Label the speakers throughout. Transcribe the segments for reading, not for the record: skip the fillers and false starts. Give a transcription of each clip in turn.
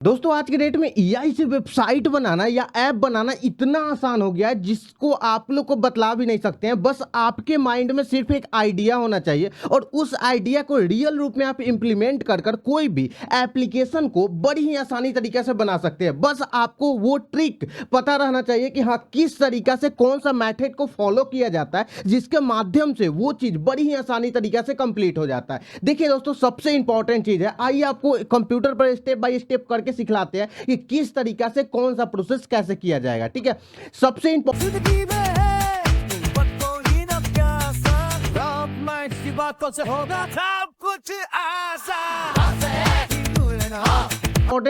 Speaker 1: दोस्तों आज के डेट में एआई से वेबसाइट बनाना या ऐप बनाना इतना आसान हो गया है जिसको आप लोग को बतला भी नहीं सकते हैं। बस आपके माइंड में सिर्फ एक आइडिया होना चाहिए और उस आइडिया को रियल रूप में आप इम्प्लीमेंट कर कर कोई भी एप्लीकेशन को बड़ी ही आसानी तरीके से बना सकते हैं। बस आपको वो ट्रिक पता रहना चाहिए कि हाँ किस तरीका से कौन सा मेथड को फॉलो किया जाता है जिसके माध्यम से वो चीज़ बड़ी ही आसानी तरीके से कंप्लीट हो जाता है। देखिए दोस्तों सबसे इंपॉर्टेंट चीज़ है, आइए आपको कंप्यूटर पर स्टेप बाय स्टेप करके सिखलाते हैं कि किस तरीका से कौन सा प्रोसेस कैसे किया जाएगा। ठीक है, सबसे इंपॉर्टेंट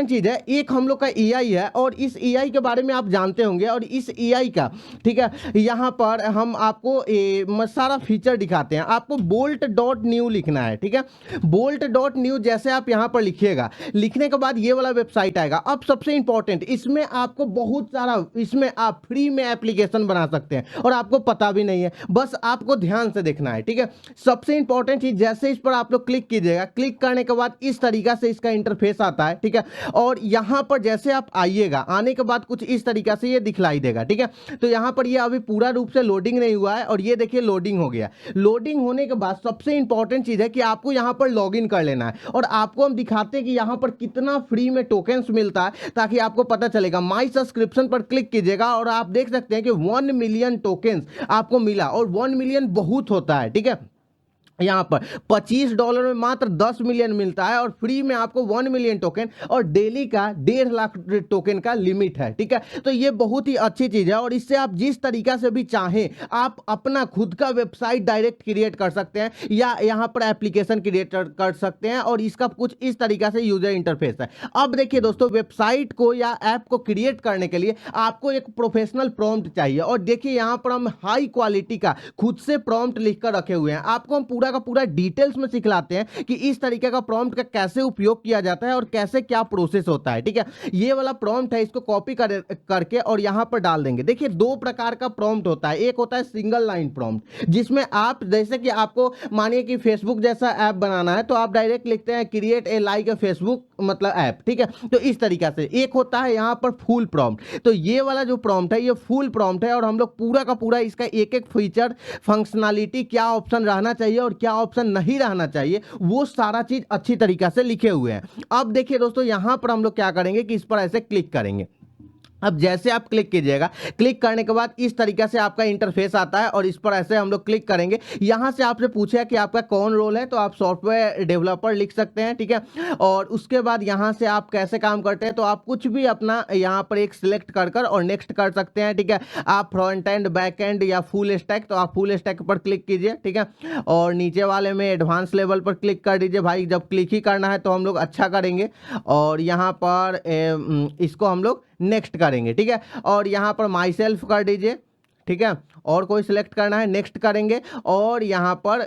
Speaker 1: चीज है, एक हम लोग का एआई है और इस एआई के बारे में आप जानते होंगे और इस एआई का ठीक है यहां पर हम आपको सारा फीचर दिखाते हैं। आपको bolt.new लिखना है। ठीक है, bolt.new जैसे आप यहां पर लिखिएगा, लिखने के बाद ये वाला वेबसाइट आएगा। अब सबसे इंपॉर्टेंट, इसमें आपको बहुत सारा, इसमें आप फ्री में एप्लीकेशन बना सकते हैं और आपको पता भी नहीं है, बस आपको ध्यान से देखना है। ठीक है, सबसे इंपॉर्टेंट चीज, जैसे इस पर आप लोग क्लिक कीजिएगा, क्लिक करने के बाद इस तरीका से इसका इंटरफेस आता है। ठीक है, और यहां पर जैसे आप आइएगा, आने के बाद कुछ इस तरीका से ये दिखलाई देगा। ठीक है, तो यहां पर ये अभी पूरा रूप से लोडिंग नहीं हुआ है और ये देखिए लोडिंग हो गया। लोडिंग होने के बाद सबसे इंपॉर्टेंट चीज है कि आपको यहां पर लॉगिन कर लेना है और आपको हम दिखाते हैं कि यहां पर कितना फ्री में टोकन्स मिलता है ताकि आपको पता चलेगा। माई सब्सक्रिप्शन पर क्लिक कीजिएगा और आप देख सकते हैं कि 1 मिलियन टोकन्स आपको मिला और 1 मिलियन बहुत होता है। ठीक है, यहाँ पर $25 में मात्र 10 मिलियन मिलता है और फ्री में आपको 1 मिलियन टोकन और डेली का 1.5 लाख टोकन का लिमिट है। ठीक है, तो ये बहुत ही अच्छी चीज़ है और इससे आप जिस तरीका से भी चाहें आप अपना खुद का वेबसाइट डायरेक्ट क्रिएट कर सकते हैं या यहाँ पर एप्लीकेशन क्रिएट कर सकते हैं और इसका कुछ इस तरीका से यूजर इंटरफेस है। अब देखिए दोस्तों, वेबसाइट को या ऐप को क्रिएट करने के लिए आपको एक प्रोफेशनल प्रॉम्प्ट चाहिए और देखिए यहाँ पर हम हाई क्वालिटी का खुद से प्रॉम्प्ट लिख कर रखे हुए हैं। आपको हम पूरा का पूरा डिटेल्स में सिखलाते हैं कि इस तरीके का प्रॉम्प्ट का कैसे उपयोग किया जाता है और कैसे क्या प्रोसेस होता है। ठीक है, ये वाला प्रॉम्प्ट है, इसको कॉपी करके और यहां पर डाल देंगे। देखिए दो प्रकार का प्रॉम्प्ट होता है, एक होता है सिंगल लाइन प्रॉम्प्ट जिसमें आप जैसे कि आपको मानिए कि फेसबुक जैसा ऐप बनाना है तो आप डायरेक्ट लिखते हैं create a like A Facebook मतलब ऐप। ठीक है, तो इस तरीका से एक होता है यहां पर फुल प्रॉम्प्ट। तो ये वाला जो प्रॉम्प्ट है ये फुल प्रॉम्प्ट है और हम लोग पूरा का पूरा इसका एक एक फीचर फंक्शनैलिटी, क्या ऑप्शन रहना चाहिए और क्या ऑप्शन नहीं रहना चाहिए, वो सारा चीज अच्छी तरीके से लिखे हुए हैं। अब देखिए दोस्तों, यहां पर हम लोग क्या करेंगे कि इस पर ऐसे क्लिक करेंगे। अब जैसे आप क्लिक कीजिएगा, क्लिक करने के बाद इस तरीके से आपका इंटरफेस आता है और इस पर ऐसे हम लोग क्लिक करेंगे। यहां से आपसे पूछेगा कि आपका कौन रोल है, तो आप सॉफ्टवेयर डेवलपर लिख सकते हैं। ठीक है, और उसके बाद यहां से आप कैसे काम करते हैं तो आप कुछ भी अपना यहां पर एक सिलेक्ट कर और नेक्स्ट कर सकते हैं। ठीक है, आप फ्रंट एंड, बैक एंड या फुल स्टैक, तो आप फुल स्टैक पर क्लिक कीजिए। ठीक है, और नीचे वाले में एडवांस लेवल पर क्लिक कर दीजिए। भाई जब क्लिक ही करना है तो हम लोग अच्छा करेंगे और यहाँ पर इसको हम लोग नेक्स्ट करेंगे। ठीक है, और यहाँ पर माई सेल्फ कर दीजिए। ठीक है, और कोई सिलेक्ट करना है नेक्स्ट करेंगे और यहाँ पर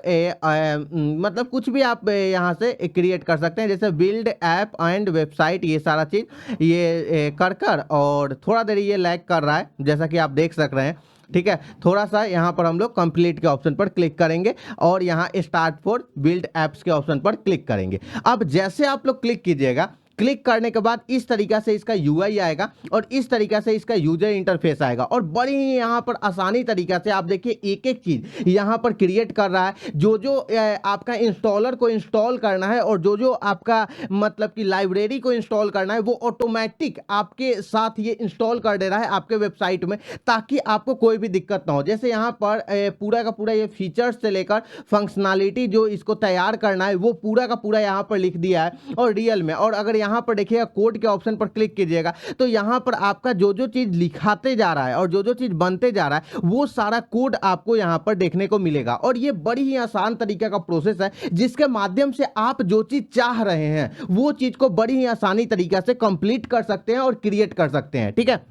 Speaker 1: मतलब कुछ भी आप यहाँ से क्रिएट कर सकते हैं, जैसे बिल्ड ऐप एंड वेबसाइट, ये सारा चीज़ ये कर और थोड़ा देर ये लैग कर रहा है जैसा कि आप देख सक रहे हैं। ठीक है, थोड़ा सा यहाँ पर हम लोग कंप्लीट के ऑप्शन पर क्लिक करेंगे और यहाँ स्टार्ट फॉर बिल्ड ऐप्स के ऑप्शन पर क्लिक करेंगे। अब जैसे आप लोग क्लिक कीजिएगा, क्लिक करने के बाद इस तरीका से इसका यूआई आएगा और इस तरीका से इसका यूजर इंटरफेस आएगा और बड़ी ही यहाँ पर आसानी तरीका से आप देखिए एक एक चीज यहाँ पर क्रिएट कर रहा है। जो जो आपका इंस्टॉलर को इंस्टॉल करना है और जो जो आपका मतलब कि लाइब्रेरी को इंस्टॉल करना है वो ऑटोमेटिक आपके साथ ये इंस्टॉल कर दे रहा है आपके वेबसाइट में, ताकि आपको कोई भी दिक्कत ना हो। जैसे यहाँ पर पूरा का पूरा ये फीचर्स से लेकर फंक्शनैलिटी जो इसको तैयार करना है वो पूरा का पूरा यहाँ पर लिख दिया है और रियल में। और अगर यहां पर देखिएगा कोड के ऑप्शन पर क्लिक कीजिएगा तो यहां पर आपका जो जो चीज लिखाते जा रहा है और जो जो चीज बनते जा रहा है वो सारा कोड आपको यहां पर देखने को मिलेगा। और ये बड़ी ही आसान तरीके का प्रोसेस है जिसके माध्यम से आप जो चीज चाह रहे हैं वो चीज को बड़ी ही आसानी तरीके से कंप्लीट कर सकते हैं और क्रिएट कर सकते हैं। ठीक है,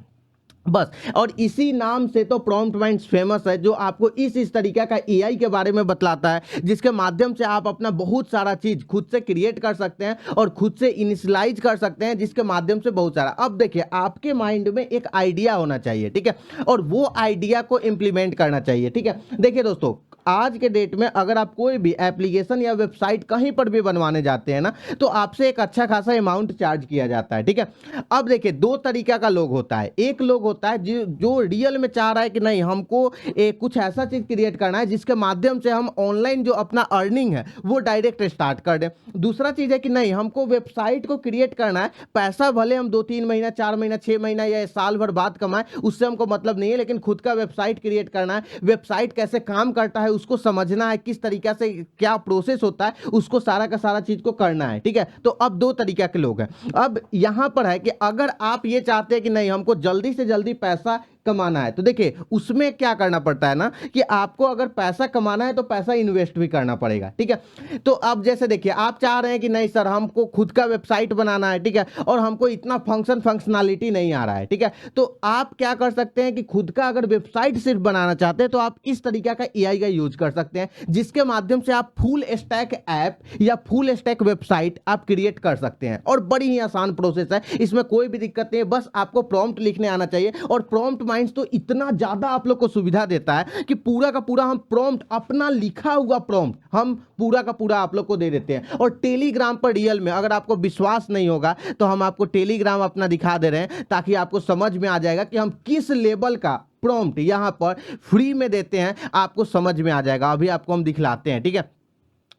Speaker 1: बस, और इसी नाम से तो प्रॉम्प्ट माइंड्स फेमस है, जो आपको इस तरीके का एआई के बारे में बतलाता है जिसके माध्यम से आप अपना बहुत सारा चीज खुद से क्रिएट कर सकते हैं और खुद से इनिशियलाइज कर सकते हैं, जिसके माध्यम से बहुत सारा। अब देखिए आपके माइंड में एक आइडिया होना चाहिए। ठीक है, और वो आइडिया को इंप्लीमेंट करना चाहिए। ठीक है, देखिए दोस्तों आज के डेट में अगर आप कोई भी एप्लीकेशन या वेबसाइट कहीं पर भी बनवाने जाते हैं ना, तो आपसे एक अच्छा खासा अमाउंट चार्ज किया जाता है, ठीक है। अब देखिए, दो तरीका का लोग होता है। एक लोग होता है जो रियल में चाह रहा है कि नहीं, हमको कुछ ऐसा चीज क्रिएट करना है जिसके माध्यम से हम ऑनलाइन जो अपना अर्निंग है वो डायरेक्ट स्टार्ट कर दें। दूसरा चीज है कि नहीं, हमको वेबसाइट को क्रिएट करना है, पैसा भले हम 2-3 महीना, 4 महीना, 6 महीना या साल भर बाद कमाएं, उससे हमको मतलब नहीं है, लेकिन खुद का वेबसाइट क्रिएट करना है, वेबसाइट कैसे काम करता है उसको समझना है, किस तरीके से क्या प्रोसेस होता है, उसको सारा का सारा चीज को करना है, ठीक है। तो अब दो तरीके के लोग हैं। अब यहां पर है कि अगर आप ये चाहते हैं कि नहीं, हमको जल्दी से जल्दी पैसा कमाना है, तो देखिए उसमें क्या करना पड़ता है ना, कि आपको अगर पैसा कमाना है तो पैसा इन्वेस्ट भी करना पड़ेगा, ठीक है। तो अब जैसे देखिए, आप चाह रहे हैं कि नहीं सर, हमको खुद का वेबसाइट बनाना है, ठीक है, और हमको इतना फंक्शनलिटी नहीं आ रहा है, ठीक है। तो आप क्या कर सकते हैं कि खुद का अगर वेबसाइट सिर्फ बनाना चाहते हैं तो आप इस तरीके का एआई का यूज कर सकते हैं, जिसके माध्यम से आप फुल स्टैक ऐप या फुल स्टैक वेबसाइट आप क्रिएट कर सकते हैं। और बड़ी ही आसान प्रोसेस है, इसमें कोई भी दिक्कत नहीं है, बस आपको प्रॉम्प्ट लिखने आना चाहिए। और प्रॉम्प्ट माइंड्स तो इतना ज्यादा आप लोग को सुविधा देता है कि पूरा का पूरा हम प्रॉम्प्ट, अपना लिखा हुआ प्रॉम्प्ट हम पूरा का पूरा आप लोग को दे देते हैं। और टेलीग्राम पर रियल में अगर आपको विश्वास नहीं होगा तो हम आपको टेलीग्राम अपना दिखा दे रहे हैं, ताकि आपको समझ में आ जाएगा कि हम किस लेवल का प्रॉम्प्ट यहां पर फ्री में देते हैं, आपको समझ में आ जाएगा। अभी आपको हम दिखलाते हैं, ठीक है।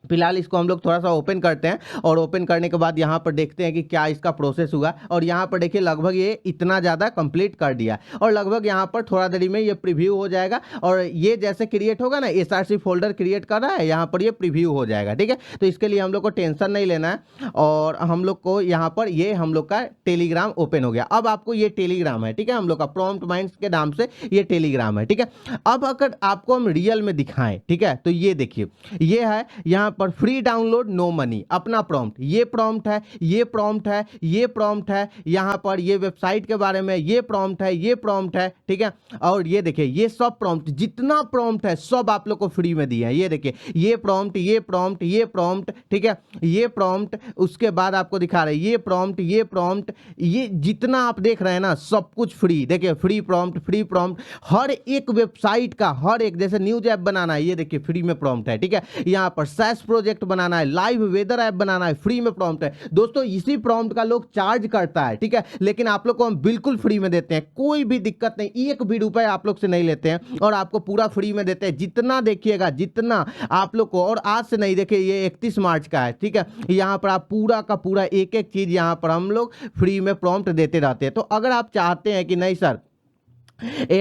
Speaker 1: फिलहाल इसको हम लोग थोड़ा सा ओपन करते हैं, और ओपन करने के बाद यहाँ पर देखते हैं कि क्या इसका प्रोसेस हुआ। और यहाँ पर देखिए, लगभग ये इतना ज़्यादा कंप्लीट कर दिया, और लगभग यहाँ पर थोड़ा देरी में ये प्रीव्यू हो जाएगा। और ये जैसे क्रिएट होगा ना, एसआरसी फोल्डर क्रिएट कर रहा है, यहाँ पर ये प्रीव्यू हो जाएगा, ठीक है। तो इसके लिए हम लोग को टेंशन नहीं लेना है, और हम लोग को यहाँ पर ये हम लोग का टेलीग्राम ओपन हो गया। अब आपको ये टेलीग्राम है, ठीक है, हम लोग का प्रॉम्प्ट माइंड्स के नाम से ये टेलीग्राम है, ठीक है। अब अगर आपको हम रियल में दिखाएं, ठीक है, तो ये देखिए, ये है यहाँ पर फ्री डाउनलोड नो मनी, अपना प्रॉम्प्ट, ये प्रॉम्प्ट है, ये प्रॉम्प्ट है, ये प्रॉम्प्ट है, यहाँ पर ये वेबसाइट के बारे में ये प्रॉम्प्ट है, ये प्रॉम्प्ट है, ठीक है। और ये देखिए, ये सब प्रॉम्प्ट, जितना प्रॉम्प्ट है सब आप लोग को फ्री में दिया है। ये देखिए, ये प्रॉम्प्ट, ये प्रॉम्प्ट, ये प्रॉम्प्ट, ठीक है, ये प्रॉम्प्ट, उसके बाद आपको दिखा रहे हैं ये प्रॉम्प्ट, ये प्रॉम्प्ट, ये जितना आप देख रहे हैं ना, सब कुछ फ्री। देखिए, फ्री प्रॉम्प्ट, फ्री प्रॉम्प्ट, हर एक वेबसाइट का, हर एक, जैसे न्यूज ऐप बनाना है, ये देखिए फ्री में प्रॉम्प्ट है, ठीक है। यहाँ पर सैस प्रोजेक्ट बनाना है, लाइव वेदर ऐप बनाना है, फ्री में प्रॉम्प्ट है। दोस्तों, इसी प्रॉम्प्ट का लोग चार्ज करता है, ठीक है, लेकिन आप लोग को हम बिल्कुल फ्री में देते हैं, कोई भी दिक्कत नहीं, एक भी रुपए आप लोग से नहीं लेते हैं, और आपको पूरा फ्री में देते हैं। जितना देखिएगा, जितना आप लोग को, और आज से नहीं, देखिए ये 31 मार्च का है, ठीक है। यहाँ पर आप पूरा का पूरा एक एक चीज यहाँ पर हम लोग फ्री में प्रॉम्प्ट देते रहते हैं। तो अगर आप चाहते हैं कि नहीं सर,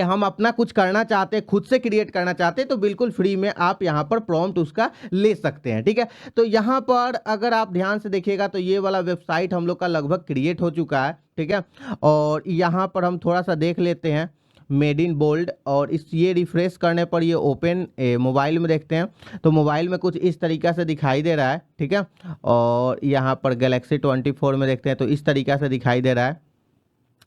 Speaker 1: हम अपना कुछ करना चाहते हैं, खुद से क्रिएट करना चाहते हैं, तो बिल्कुल फ्री में आप यहाँ पर प्रॉम्प्ट उसका ले सकते हैं, ठीक है। तो यहाँ पर अगर आप ध्यान से देखिएगा तो ये वाला वेबसाइट हम लोग का लगभग क्रिएट हो चुका है, ठीक है। और यहाँ पर हम थोड़ा सा देख लेते हैं मेड इन बोल्ड, और इस ये रिफ्रेश करने पर ये ओपन मोबाइल में देखते हैं, तो मोबाइल में कुछ इस तरीक़ा से दिखाई दे रहा है, ठीक है। और यहाँ पर गैलेक्सी 24 में देखते हैं तो इस तरीक़ा से दिखाई दे रहा है,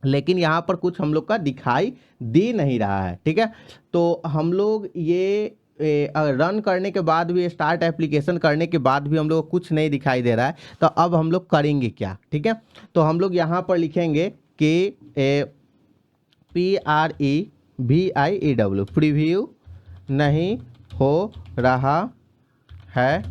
Speaker 1: लेकिन यहाँ पर कुछ हम लोग का दिखाई दे नहीं रहा है, ठीक है। तो हम लोग ये रन करने के बाद भी, स्टार्ट एप्लीकेशन करने के बाद भी हम लोग को कुछ नहीं दिखाई दे रहा है। तो अब हम लोग करेंगे क्या, ठीक है। तो हम लोग यहाँ पर लिखेंगे कि PREVIEW, प्रीव्यू नहीं हो रहा है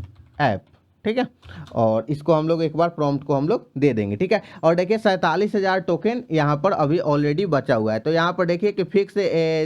Speaker 1: ऐप, ठीक है। और इसको हम लोग एक बार प्रॉम्प्ट को हम लोग दे देंगे, ठीक है। और देखिए 47,000 टोकन यहाँ पर अभी ऑलरेडी बचा हुआ है। तो यहाँ पर देखिए कि फिक्स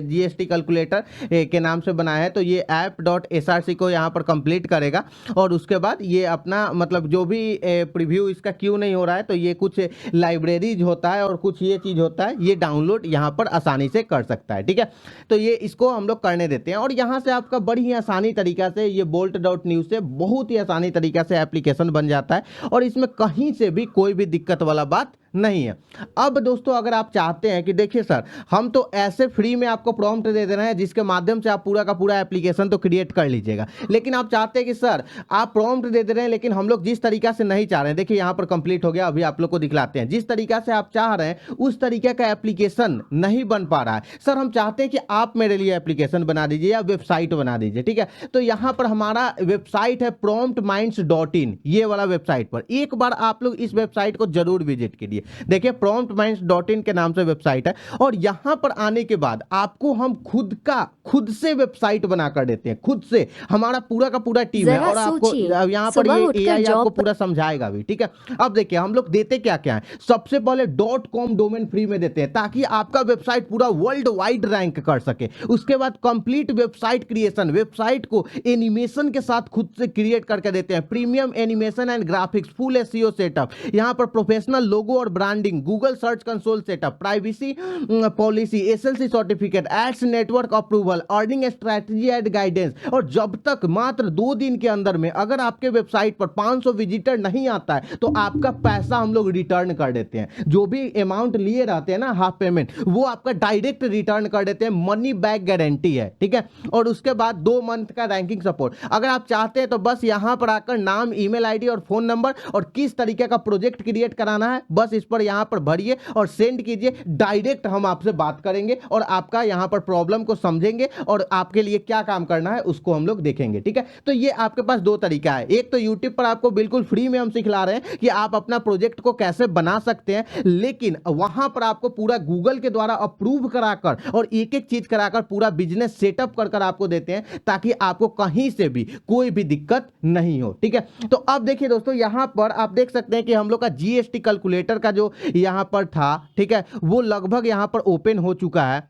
Speaker 1: GST कैलकुलेटर के नाम से बनाया है, तो ये app.src को यहाँ पर कंप्लीट करेगा, और उसके बाद ये अपना मतलब जो भी प्रीव्यू इसका क्यों नहीं हो रहा है, तो ये कुछ लाइब्रेरीज होता है और कुछ ये चीज़ होता है, ये डाउनलोड यहाँ पर आसानी से कर सकता है, ठीक है। तो ये इसको हम लोग करने देते हैं, और यहाँ से आपका बड़ी ही आसानी तरीका से ये bolt.news से बहुत ही आसानी तरीका से एप्लीकेशन बन जाता है, और इसमें कहीं से भी कोई भी दिक्कत वाला बात नहीं है। अब दोस्तों, अगर आप चाहते हैं कि देखिए सर, हम तो ऐसे फ्री में आपको प्रॉम्प्ट दे रहे हैं जिसके माध्यम से आप पूरा का पूरा एप्लीकेशन तो क्रिएट कर लीजिएगा, लेकिन आप चाहते हैं कि सर आप प्रॉम्प्ट दे रहे हैं लेकिन हम लोग जिस तरीका से नहीं चाह रहे हैं, देखिए यहाँ पर कंप्लीट हो गया, अभी आप लोग को दिखलाते हैं, जिस तरीका से आप चाह रहे हैं उस तरीके का एप्लीकेशन नहीं बन पा रहा है। सर हम चाहते हैं कि आप मेरे लिए एप्लीकेशन बना दीजिए या वेबसाइट बना दीजिए, ठीक है। तो यहाँ पर हमारा वेबसाइट है promptminds.in, ये वाला वेबसाइट पर एक बार आप लोग इस वेबसाइट को जरूर विजिट कीजिए। देखिए promptminds.in के नाम से वेबसाइट है और यहाँ पर आने के बाद आपको हम खुद से वेबसाइट बनाकर देते हैं, खुद से हमारा पूरा का पूरा टीम है
Speaker 2: जरा
Speaker 1: और आपको
Speaker 2: सोचिए,
Speaker 1: यहाँ पर
Speaker 2: सुबह
Speaker 1: ये
Speaker 2: उठकर
Speaker 1: एआई आपको
Speaker 2: जॉब
Speaker 1: पूरा समझाएगा भी, ठीक है। अब देखिए हम लोग देते क्या क्या है। सबसे पहले .com डोमेन फ्री में देते हैं ताकि आपका वेबसाइट पूरा वर्ल्ड वाइड रैंक कर सके। उसके बाद कंप्लीट वेबसाइट क्रिएशन, वेबसाइट को एनिमेशन के साथ खुद से क्रिएट करके देते हैं। Premium animation and graphics, full SEO setup, यहाँ पर प्रोफेशनल लोगो और branding, Google search console setup, privacy policy, SSL certificate, ads network approval, earning strategy and guidance. और जब तक मात्र 2 दिन के अंदर में अगर आपके वेबसाइट पर 500 विजिटर नहीं आता है तो आपका पैसा हम लोग रिटर्न कर देते हैं। जो भी अमाउंट लिए रहते हैं ना हाफ पेमेंट, वो आपका डायरेक्ट रिटर्न कर देते हैं। मनी बैक गारंटी है, ठीक है। और उसके बाद 2 मंथ का रैंकिंग सपोर्ट। अगर आप चाहते हैं तो बस यहां पर आकर नाम, ईमेल आईडी और फोन नंबर और किस तरीके का प्रोजेक्ट क्रिएट कराना है बस इस पर यहां पर भरिए और सेंड कीजिए। डायरेक्ट हम आपसे बात करेंगे और आपका यहां पर प्रॉब्लम को समझेंगे और आपके लिए क्या काम करना है उसको हम लोग देखेंगे, ठीक है। तो ये आपके पास 2 तरीका है। एक तो यूट्यूब पर आपको बिल्कुल फ्री में हम सिखला रहे हैं कि आप अपना प्रोजेक्ट को कैसे बना सकते हैं, लेकिन वहां पर आपको पूरा गूगल के द्वारा अप्रूव कराकर और एक एक चीज कराकर पूरा बिजनेस सेटअप कर आपको देते हैं ताकि आपको कहीं से भी कोई भी दिक्कत नहीं हो, ठीक है। तो अब देखिए दोस्तों, यहां पर आप देख सकते हैं कि हम लोग का जीएसटी कैलकुलेटर का जो यहां पर था, ठीक है, वो लगभग यहां पर ओपन हो चुका है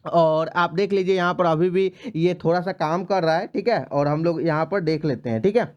Speaker 1: और आप देख लीजिए यहां पर अभी भी ये थोड़ा सा काम कर रहा है, ठीक है। और हम लोग यहां पर देख लेते हैं, ठीक है।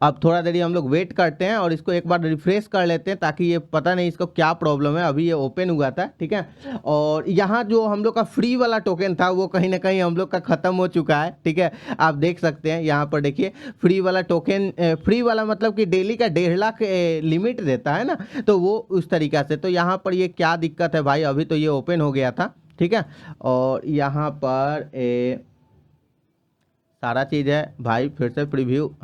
Speaker 1: अब थोड़ा देरी हम लोग वेट करते हैं और इसको एक बार रिफ्रेश कर लेते हैं ताकि ये पता नहीं इसको क्या प्रॉब्लम है। अभी ये ओपन हुआ था, ठीक है। और यहाँ जो हम लोग का फ्री वाला टोकन था वो कहीं ना कहीं हम लोग का ख़त्म हो चुका है, ठीक है। आप देख सकते हैं यहाँ पर देखिए फ्री वाला टोकन, फ्री वाला मतलब कि डेली का 1.5 लाख लिमिट देता है ना, तो वो उस तरीक़ा से। तो यहाँ पर ये क्या दिक्कत है भाई, अभी तो ये ओपन हो गया था, ठीक है। और यहाँ पर सारा चीज़ है भाई, फिर से प्रीव्यू।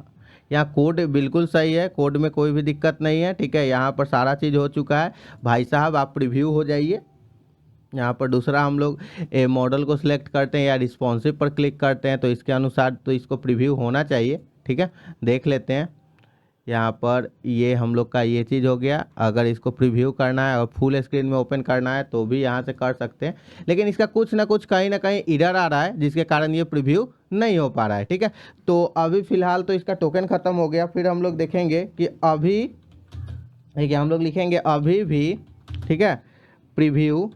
Speaker 1: यहाँ कोड बिल्कुल सही है, कोड में कोई भी दिक्कत नहीं है, ठीक है। यहाँ पर सारा चीज़ हो चुका है भाई साहब, आप प्रीव्यू हो जाइए। यहाँ पर दूसरा हम लोग मॉडल को सिलेक्ट करते हैं या रिस्पॉन्सिव पर क्लिक करते हैं तो इसके अनुसार तो इसको प्रीव्यू होना चाहिए, ठीक है। देख लेते हैं यहाँ पर ये हम लोग का ये चीज़ हो गया। अगर इसको प्रीव्यू करना है और फुल स्क्रीन में ओपन करना है तो भी यहाँ से कर सकते हैं, लेकिन इसका कुछ ना कहीं एरर आ रहा है जिसके कारण ये प्रीव्यू नहीं हो पा रहा है, ठीक है। तो अभी फ़िलहाल तो इसका टोकन ख़त्म हो गया। फिर हम लोग देखेंगे कि अभी देखिए हम लोग लिखेंगे अभी भी, ठीक है, प्रीव्यू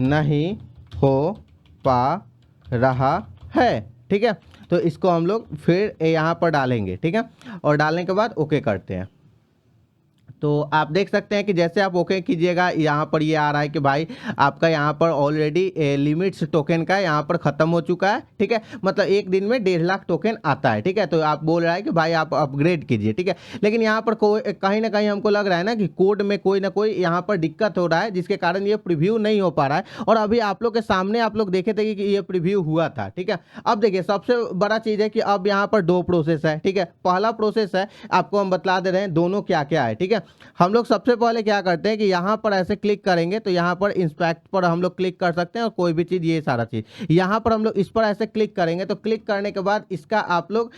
Speaker 1: नहीं हो पा रहा है, ठीक है। तो इसको हम लोग फिर यहाँ पर डालेंगे, ठीक है। और डालने के बाद ओके करते हैं। तो आप देख सकते हैं कि जैसे आप ओके कीजिएगा यहाँ पर ये आ रहा है कि भाई आपका यहाँ पर ऑलरेडी लिमिट्स टोकन का यहाँ पर ख़त्म हो चुका है, ठीक है। मतलब एक दिन में 1.5 लाख टोकन आता है, ठीक है। तो आप बोल रहा है कि भाई आप अपग्रेड कीजिए, ठीक है। लेकिन यहाँ पर कहीं ना कहीं हमको लग रहा है ना कि कोड में कोई ना कोई यहाँ पर दिक्कत हो रहा है जिसके कारण ये प्रीव्यू नहीं हो पा रहा है। और अभी आप लोग के सामने आप लोग देखे थे कि ये प्रीव्यू हुआ था, ठीक है। अब देखिए सबसे बड़ा चीज़ है कि अब यहाँ पर 2 प्रोसेस है, ठीक है। पहला प्रोसेस है, आपको हम बतला दे रहे हैं दोनों क्या क्या है, ठीक है। हम लोग सबसे पहले क्या करते हैं कि यहाँ पर ऐसे क्लिक करेंगे तो यहाँ पर इंस्पेक्ट पर हम लोग क्लिक कर सकते हैं और कोई भी चीज़, ये सारा चीज़ यहाँ पर हम लोग इस पर ऐसे क्लिक करेंगे तो क्लिक करने के बाद इसका आप लोग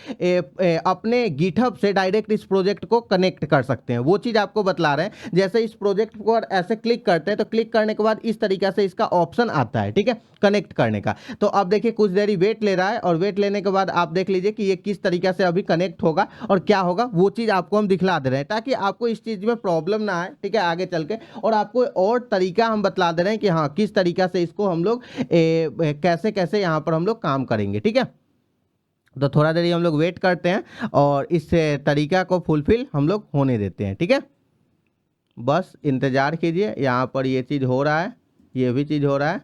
Speaker 1: अपने गिटहब से डायरेक्ट इस प्रोजेक्ट को कनेक्ट कर सकते हैं। वो चीज़ आपको बतला रहे हैं। जैसे इस प्रोजेक्ट पर ऐसे क्लिक करते हैं तो क्लिक करने के बाद इस तरीके से इसका ऑप्शन आता है, ठीक है, कनेक्ट करने का। तो अब देखिए कुछ देरी वेट ले रहा है और वेट लेने के बाद आप देख लीजिए कि ये किस तरीके से अभी कनेक्ट होगा और क्या होगा वो चीज़ आपको हम दिखला दे रहे हैं ताकि आपको इस चीज़ में प्रॉब्लम ना आए, ठीक है, आगे चल के। और आपको और तरीका हम बतला दे रहे हैं कि हाँ किस तरीका से इसको हम लोग कैसे कैसे यहाँ पर हम लोग काम करेंगे, ठीक है। तो थोड़ा देरी हम लोग वेट करते हैं और इस तरीका को फुलफिल हम लोग होने देते हैं, ठीक है। बस इंतज़ार कीजिए, यहाँ पर ये चीज़ हो रहा है, ये भी चीज़ हो रहा है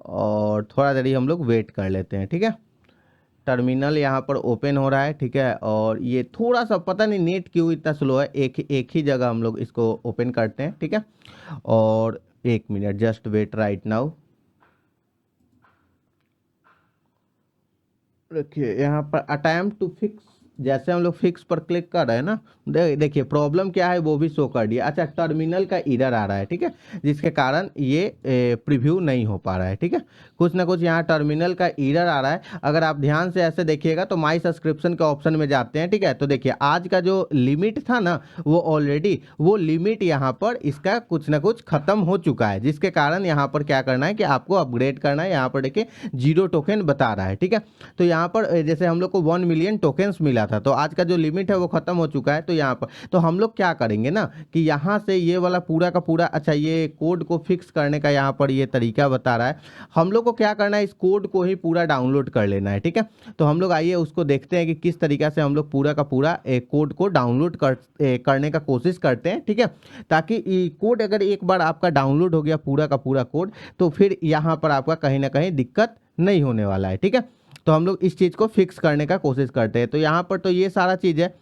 Speaker 1: और थोड़ा देरी हम लोग वेट कर लेते हैं, ठीक है। टर्मिनल यहाँ पर ओपन हो रहा है, ठीक है। और ये थोड़ा सा पता नहीं नेट क्यों इतना स्लो है, एक ही जगह हम लोग इसको ओपन करते हैं, ठीक है। और 1 minute, just wait right now. देखिए यहाँ पर अटेम्प्ट टू फिक्स जैसे हम लोग फिक्स पर क्लिक कर रहे हैं ना, देखिए प्रॉब्लम क्या है वो भी शो कर दिया। अच्छा, टर्मिनल का एरर आ रहा है, ठीक है, जिसके कारण ये प्रीव्यू नहीं हो पा रहा है, ठीक है, कुछ ना कुछ यहाँ टर्मिनल का एरर आ रहा है। अगर आप ध्यान से ऐसे देखिएगा तो माई सब्सक्रिप्शन के ऑप्शन में जाते हैं, ठीक है, तो देखिए आज का जो लिमिट था ना वो ऑलरेडी वो लिमिट यहाँ पर इसका कुछ ना कुछ खत्म हो चुका है, जिसके कारण यहाँ पर क्या करना है कि आपको अपग्रेड करना है। यहाँ पर देखिए 0 टोकन बता रहा है, ठीक है, तो यहाँ पर जैसे हम लोग को 1 मिलियन टोकन्स मिला था, तो आज का जो लिमिट है वो खत्म हो चुका है। तो यहाँ पर तो हम लोग क्या करेंगे ना कि यहाँ से ये वाला पूरा का पूरा, अच्छा ये कोड को फिक्स करने का यहाँ पर ये तरीका बता रहा है। हम लोग को क्या करना है, इस कोड को ही पूरा डाउनलोड कर लेना है, ठीक है, तो हम लोग आइए उसको देखते हैं कि किस तरीका से हम लोग पूरा का पूरा कोड को डाउनलोड करने का कोशिश करते हैं, ठीक है, ताकि कोड अगर एक बार आपका डाउनलोड हो गया पूरा का पूरा कोड, तो फिर यहाँ पर आपका कहीं ना कहीं दिक्कत नहीं होने वाला है, ठीक है। तो हम लोग इस चीज़ को फिक्स करने का कोशिश करते हैं। तो यहाँ पर तो ये सारा चीज़ है।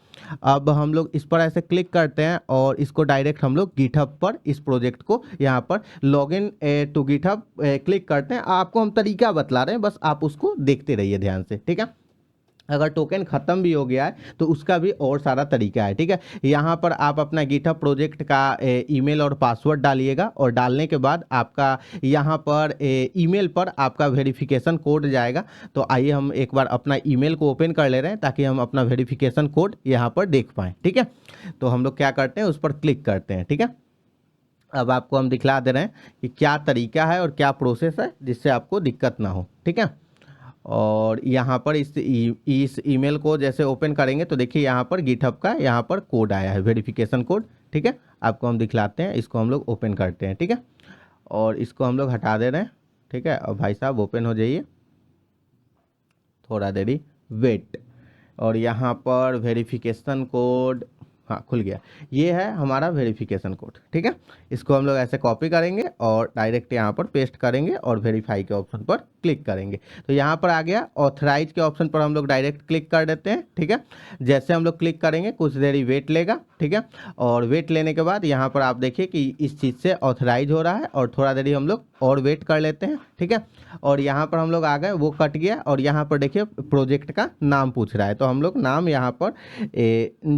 Speaker 1: अब हम लोग इस पर ऐसे क्लिक करते हैं और इसको डायरेक्ट हम लोग गिटहब पर इस प्रोजेक्ट को यहाँ पर लॉगिन टू गिटहब क्लिक करते हैं। आपको हम तरीका बतला रहे हैं, बस आप उसको देखते रहिए ध्यान से, ठीक है। अगर टोकन ख़त्म भी हो गया है तो उसका भी और सारा तरीका है, ठीक है। यहाँ पर आप अपना गिटहब प्रोजेक्ट का ईमेल और पासवर्ड डालिएगा, और डालने के बाद आपका यहाँ पर ईमेल पर आपका वेरिफिकेशन कोड जाएगा। तो आइए हम एक बार अपना ईमेल को ओपन कर ले रहे हैं ताकि हम अपना वेरिफिकेशन कोड यहाँ पर देख पाएँ, ठीक है। तो हम लोग क्या करते हैं, उस पर क्लिक करते हैं, ठीक है। अब आपको हम दिखला दे रहे हैं कि क्या तरीका है और क्या प्रोसेस है जिससे आपको दिक्कत ना हो, ठीक है। और यहाँ पर इस ईमेल को जैसे ओपन करेंगे तो देखिए यहाँ पर गिटहब का यहाँ पर कोड आया है, वेरिफिकेशन कोड, ठीक है। आपको हम दिखलाते हैं, इसको हम लोग ओपन करते हैं, ठीक है, और इसको हम लोग हटा दे रहे हैं, ठीक है। और भाई साहब ओपन हो जाइए, थोड़ा देरी वेट। और यहाँ पर वेरिफिकेशन कोड, हाँ खुल गया, ये है हमारा वेरिफिकेशन कोड, ठीक है। इसको हम लोग ऐसे कॉपी करेंगे और डायरेक्ट यहाँ पर पेस्ट करेंगे और वेरीफाई के ऑप्शन पर क्लिक करेंगे। तो यहाँ पर आ गया, ऑथराइज के ऑप्शन पर हम लोग डायरेक्ट क्लिक कर देते हैं, ठीक है। जैसे हम लोग क्लिक करेंगे कुछ देरी वेट लेगा, ठीक है, और वेट लेने के बाद यहाँ पर आप देखिए कि इस चीज़ से ऑथराइज हो रहा है, और थोड़ा देरी हम लोग और वेट कर लेते हैं, ठीक है। और यहाँ पर हम लोग आ गए, वो कट गया, और यहाँ पर देखिए प्रोजेक्ट का नाम पूछ रहा है, तो हम लोग नाम यहाँ पर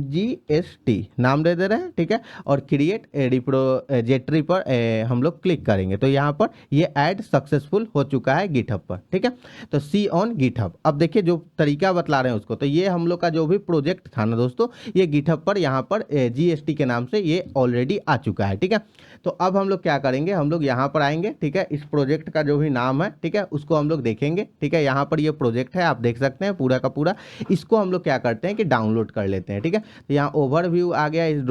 Speaker 1: GST नाम दे दे रहे हैं, ठीक है। और क्रिएट रिप्रोजेक्टरी पर हम लोग क्लिक करेंगे तो यहाँ पर ये ऐड सक्सेसफुल हो चुका है गिटहब पर, ठीक है। तो सी ऑन गिटहब, अब देखिए जो तरीका बतला रहे हैं उसको, तो ये हम लोग का जो भी प्रोजेक्ट था ना दोस्तों, ये गिटहब पर यहाँ पर GST के नाम से ये ऑलरेडी आ चुका है, ठीक है। तो अब हम लोग क्या करेंगे, हम लोग यहाँ पर आएंगे, ठीक है, इस प्रोजेक्ट का जो भी नाम है, ठीक है, उसको हम लोग देखेंगे, ठीक है। यहाँ पर ये प्रोजेक्ट है, आप देख सकते हैं पूरा का पूरा। इसको हम लोग क्या करते हैं कि डाउनलोड कर लेते हैं, ठीक है। तो यहाँ ओवरव्यू आ गया, इस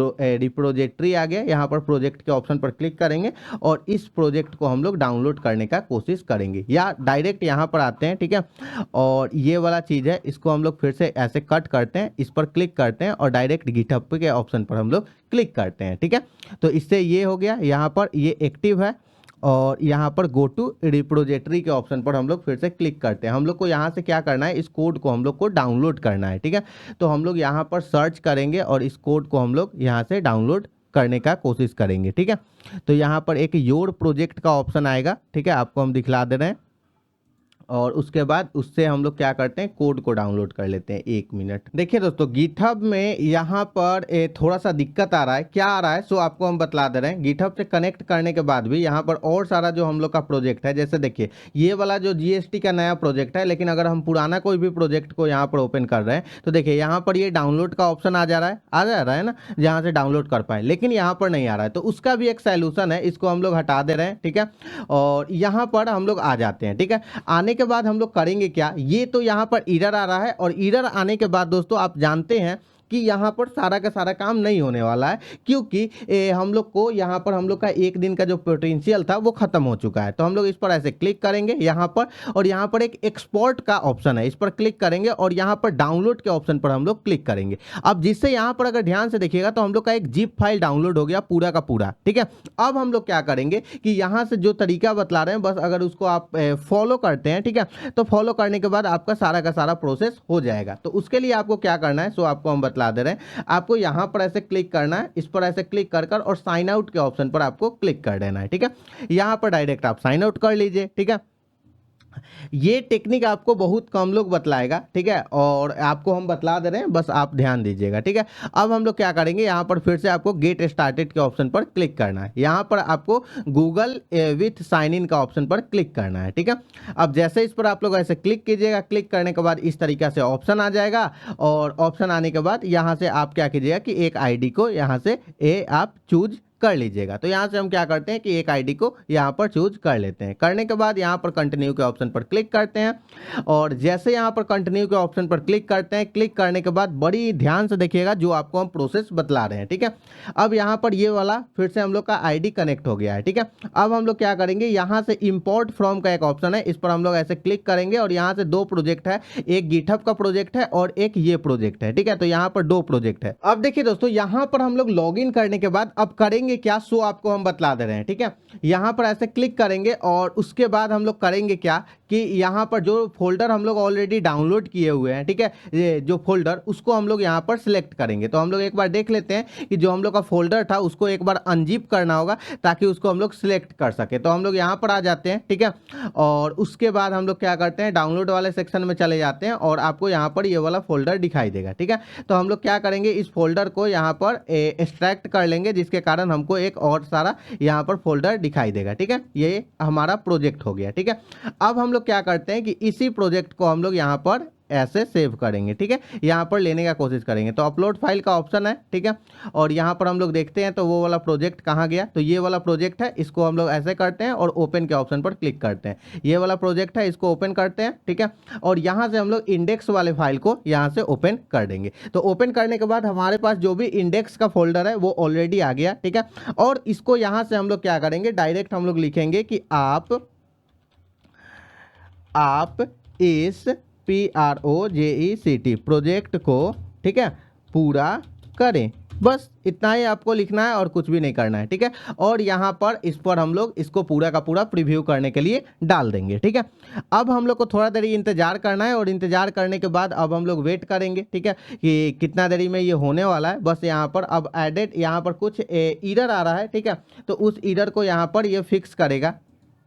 Speaker 1: रिप्रोजेक्टरी आ गया, यहाँ पर प्रोजेक्ट के ऑप्शन पर क्लिक करेंगे और इस प्रोजेक्ट को हम लोग डाउनलोड करने का कोशिश करेंगे, या डायरेक्ट यहाँ पर आते हैं, ठीक है। और ये वाला चीज़ है, इसको हम लोग फिर से ऐसे कट करते हैं, इस पर क्लिक करते हैं और डायरेक्ट गिटहब के ऑप्शन पर हम लोग क्लिक करते हैं, ठीक है। तो इससे ये हो गया, यहाँ पर ये एक्टिव है, और यहाँ पर गो टू रिप्रोजेक्टरी के ऑप्शन पर हम लोग फिर से क्लिक करते हैं। हम लोग को यहाँ से क्या करना है, इस कोड को हम लोग को डाउनलोड करना है, ठीक है। तो हम लोग यहाँ पर सर्च करेंगे और इस कोड को हम लोग यहाँ से डाउनलोड करने का कोशिश करेंगे, ठीक है। तो यहाँ पर एक योर प्रोजेक्ट का ऑप्शन आएगा, ठीक है, आपको हम दिखला दे रहे हैं, और उसके बाद उससे हम लोग क्या करते हैं, कोड को डाउनलोड कर लेते हैं। 1 मिनट, देखिए दोस्तों गिटहब में यहाँ पर थोड़ा सा दिक्कत आ रहा है। क्या आ रहा है सो आपको हम बतला दे रहे हैं। गिटहब से कनेक्ट करने के बाद भी यहाँ पर और सारा जो हम लोग का प्रोजेक्ट है, जैसे देखिए ये वाला जो GST का नया प्रोजेक्ट है, लेकिन अगर हम पुराना कोई भी प्रोजेक्ट को यहाँ पर ओपन कर रहे हैं तो देखिए यहाँ पर ये डाउनलोड का ऑप्शन आ जा रहा है ना, जहाँ से डाउनलोड कर पाए, लेकिन यहाँ पर नहीं आ रहा है। तो उसका भी एक सैल्यूशन है, इसको हम लोग हटा दे रहे हैं, ठीक है। और यहाँ पर हम लोग आ जाते हैं, ठीक है। आने के बाद हम लोग करेंगे क्या, ये तो यहाँ पर एरर आ रहा है, और एरर आने के बाद दोस्तों आप जानते हैं कि यहाँ पर सारा का सारा काम नहीं होने वाला है, क्योंकि हम लोग को यहाँ पर हम लोग का 1 दिन का जो पोटेंशियल था वो खत्म हो चुका है। तो हम लोग इस पर ऐसे क्लिक करेंगे यहाँ पर, और यहाँ पर एक एक्सपोर्ट का ऑप्शन है, इस पर क्लिक करेंगे और यहाँ पर डाउनलोड के ऑप्शन पर हम लोग क्लिक करेंगे। अब जिससे यहाँ पर अगर ध्यान से देखिएगा तो हम लोग का एक जिप फाइल डाउनलोड हो गया पूरा का पूरा, ठीक है। अब हम लोग क्या करेंगे कि यहाँ से जो तरीका बतला रहे हैं, बस अगर उसको आप फॉलो करते हैं, ठीक है, तो फॉलो करने के बाद आपका सारा का सारा प्रोसेस हो जाएगा। तो उसके लिए आपको क्या करना है, सो आपको हम बतला दे रहे हैं। आपको यहां पर ऐसे क्लिक करना है, इस पर ऐसे क्लिक कर और साइन आउट के ऑप्शन पर आपको क्लिक कर देना है, ठीक है। यहां पर डायरेक्ट आप साइन आउट कर लीजिए, ठीक है। ये टेक्निक आपको बहुत कम लोग बतलाएगा, ठीक है, और आपको हम बतला दे रहे हैं, बस आप ध्यान दीजिएगा, ठीक है। अब हम लोग क्या करेंगे, यहाँ पर फिर से आपको गेट स्टार्टेड के ऑप्शन पर क्लिक करना है। यहाँ पर आपको गूगल विथ साइन इन का ऑप्शन पर क्लिक करना है, ठीक है। अब जैसे इस पर आप लोग ऐसे क्लिक कीजिएगा, क्लिक करने के बाद इस तरीका से ऑप्शन आ जाएगा, और ऑप्शन आने के बाद यहाँ से आप क्या कीजिएगा कि एक आईडी को यहाँ से आप चूज कर लीजिएगा। तो यहाँ से हम क्या करते हैं कि एक आईडी को यहाँ पर चूज कर लेते हैं। करने के बाद यहाँ पर कंटिन्यू के ऑप्शन पर क्लिक करते हैं, और जैसे यहाँ पर कंटिन्यू के ऑप्शन पर क्लिक करते हैं, क्लिक करने के बाद बड़ी ध्यान से देखिएगा जो आपको हम प्रोसेस बतला रहे हैं, ठीक है। अब यहाँ पर ये वाला फिर से हम लोग का आईडी कनेक्ट हो गया है, ठीक है। अब हम लोग क्या करेंगे, यहाँ से इंपोर्ट फ्रॉम का एक ऑप्शन है, इस पर हम लोग ऐसे क्लिक करेंगे, और यहाँ से दो प्रोजेक्ट है, एक गिटहब का प्रोजेक्ट है और एक ये प्रोजेक्ट है, ठीक है। तो यहाँ पर दो प्रोजेक्ट है। अब देखिए दोस्तों, यहाँ पर हम लोग लॉग इन करने के बाद अब करेंगे क्या, सो आपको हम बतला दे रहे हैं, ठीक है। यहाँ पर ऐसे क्लिक करेंगे, और उसके बाद हम लोग करेंगे क्या कि यहाँ पर जो फोल्डर हम लोग ऑलरेडी डाउनलोड किए हुए हैं, ठीक है, ये जो फोल्डर उसको हम लोग यहाँ पर सिलेक्ट करेंगे। तो हम लोग एक बार देख लेते हैं कि जो हम लोग का फोल्डर था उसको एक बार अनजिप करना होगा ताकि उसको हम लोग सिलेक्ट कर सके। तो हम लोग यहाँ पर आ जाते हैं, ठीक है, और उसके बाद हम लोग क्या करते हैं, डाउनलोड वाले सेक्शन में चले जाते हैं, और आपको यहाँ पर ये वाला फोल्डर दिखाई देगा, ठीक है। तो हम लोग क्या करेंगे, इस फोल्डर को यहाँ पर एक्सट्रैक्ट कर लेंगे, जिसके कारण हमको एक और सारा यहाँ पर फोल्डर दिखाई देगा, ठीक है। ये हमारा प्रोजेक्ट हो गया, ठीक है। अब हम लोग क्या करते हैं कि इसी प्रोजेक्ट को हम लोग यहाँ पर ऐसे सेव करेंगे, ठीक है, यहाँ पर लेने का कोशिश करेंगे। तो अपलोड फाइल का ऑप्शन है, ठीक है, और यहाँ पर हम लोग देखते हैं तो वो वाला प्रोजेक्ट कहाँ गया, तो ये वाला प्रोजेक्ट है, इसको हम लोग ऐसे करते हैं और ओपन के ऑप्शन पर क्लिक करते हैं। ये वाला प्रोजेक्ट है, इसको ओपन करते हैं, ठीक है, और यहाँ से हम लोग इंडेक्स वाले फाइल को यहाँ से ओपन कर देंगे। तो ओपन करने के बाद हमारे पास जो भी इंडेक्स का फोल्डर है वो ऑलरेडी आ गया, ठीक है। और इसको यहाँ से हम लोग क्या करेंगे, डायरेक्ट हम लोग लिखेंगे कि आप इस PROJECT प्रोजेक्ट को, ठीक है, पूरा करें। बस इतना ही आपको लिखना है और कुछ भी नहीं करना है, ठीक है। और यहाँ पर इस पर हम लोग इसको पूरा का पूरा प्रीव्यू करने के लिए डाल देंगे, ठीक है। अब हम लोग को थोड़ा देरी इंतजार करना है, और इंतजार करने के बाद अब हम लोग वेट करेंगे, ठीक है, कि कितना देरी में ये होने वाला है। बस यहाँ पर अब एडेड यहाँ पर कुछ एरर आ रहा है, ठीक है, तो उस एरर को यहाँ पर ये फिक्स करेगा।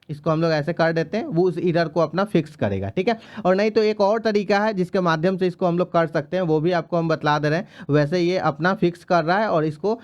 Speaker 1: इसको हम लोग ऐसे कर देते हैं, वो उस एरर को अपना फिक्स करेगा, ठीक है। और नहीं तो एक और तरीका है जिसके माध्यम से इसको हम लोग कर सकते हैं, वो भी आपको हम बतला दे रहे हैं। वैसे ये अपना फिक्स कर रहा है और इसको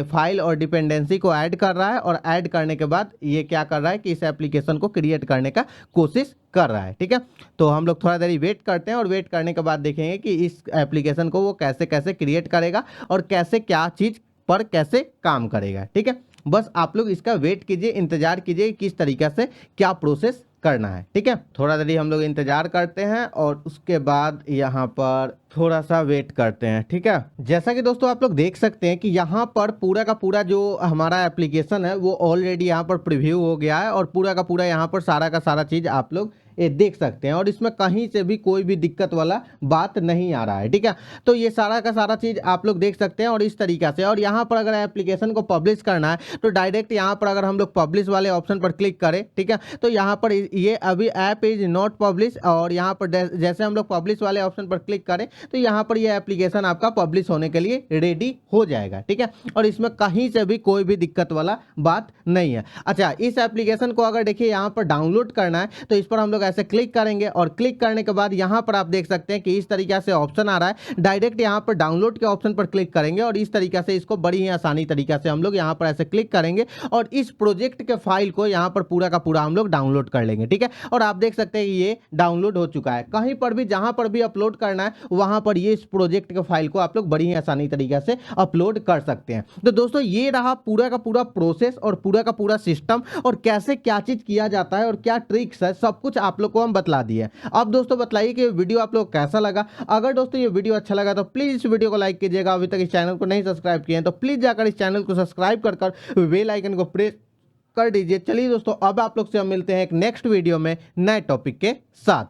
Speaker 1: फाइल और डिपेंडेंसी को ऐड कर रहा है, और ऐड करने के बाद ये क्या कर रहा है कि इस एप्लीकेशन को क्रिएट करने का कोशिश कर रहा है, ठीक है। तो हम लोग थोड़ा देरी वेट करते हैं, और वेट करने के बाद देखेंगे कि इस एप्लीकेशन को वो कैसे कैसे क्रिएट करेगा और कैसे क्या चीज़ पर कैसे काम करेगा, ठीक है। बस आप लोग इसका वेट कीजिए, इंतजार कीजिए किस तरीके से क्या प्रोसेस करना है, ठीक है। थोड़ा देरी हम लोग इंतजार करते हैं, और उसके बाद यहाँ पर थोड़ा सा वेट करते हैं, ठीक है। जैसा कि दोस्तों आप लोग देख सकते हैं कि यहाँ पर पूरा का पूरा जो हमारा एप्लीकेशन है वो ऑलरेडी यहाँ पर प्रीव्यू हो गया है, और पूरा का पूरा यहाँ पर सारा का सारा चीज़ आप लोग ये देख सकते हैं, और इसमें कहीं से भी कोई भी दिक्कत वाला बात नहीं आ रहा है, ठीक है। तो ये सारा का सारा चीज़ आप लोग देख सकते हैं, और इस तरीका से। और यहाँ पर अगर एप्लीकेशन को पब्लिश करना है तो डायरेक्ट यहाँ पर अगर हम लोग पब्लिश वाले ऑप्शन पर क्लिक करें, ठीक है, तो यहाँ पर ये अभी ऐप इज नॉट पब्लिश, और यहाँ पर जैसे हम लोग पब्लिश वाले ऑप्शन पर क्लिक करें तो यहाँ पर ये एप्लीकेशन आपका पब्लिश होने के लिए रेडी हो जाएगा, ठीक है। और इसमें कहीं से भी कोई भी दिक्कत वाला बात नहीं है। अच्छा, इस एप्लीकेशन को अगर देखिए यहाँ पर डाउनलोड करना है तो इस पर हम लोग ऐसे क्लिक करेंगे, और क्लिक करने के बाद यहाँ पर आप देख सकते हैं कि इस तरीके से ऑप्शन आ रहा है। डायरेक्ट यहाँ पर डाउनलोड के ऑप्शन पर क्लिक करेंगे, और इस तरीके से इसको बड़ी ही आसानी तरीके से हम लोग यहाँ पर ऐसे क्लिक करेंगे, और इस प्रोजेक्ट के फाइल को यहाँ पर पूरा का पूरा हम लोग डाउनलोड कर लेंगे, ठीक है। और आप देख सकते हैं कि ये डाउनलोड हो चुका है। कहीं पर भी जहाँ पर भी अपलोड करना है वहाँ पर ये इस प्रोजेक्ट के फाइल को आप लोग बड़ी ही आसानी तरीके से अपलोड कर सकते हैं। तो दोस्तों ये रहा पूरा का पूरा प्रोसेस और पूरा का पूरा सिस्टम, और कैसे क्या चीज़ किया जाता है और क्या ट्रिक्स है, सब कुछ आप लोग को हम बतला दिए। अब दोस्तों बताइए कि वीडियो आप लोग कैसा लगा। अगर दोस्तों ये वीडियो अच्छा लगा तो प्लीज़ इस वीडियो को लाइक कीजिएगा। अभी तक इस चैनल को नहीं सब्सक्राइब किए हैं तो प्लीज़ जाकर इस चैनल को सब्सक्राइब कर बेल आइकन को प्रेस कर दीजिए। चलिए दोस्तों, अब आप लोग से हम मिलते हैं एक नेक्स्ट वीडियो में नए टॉपिक के साथ।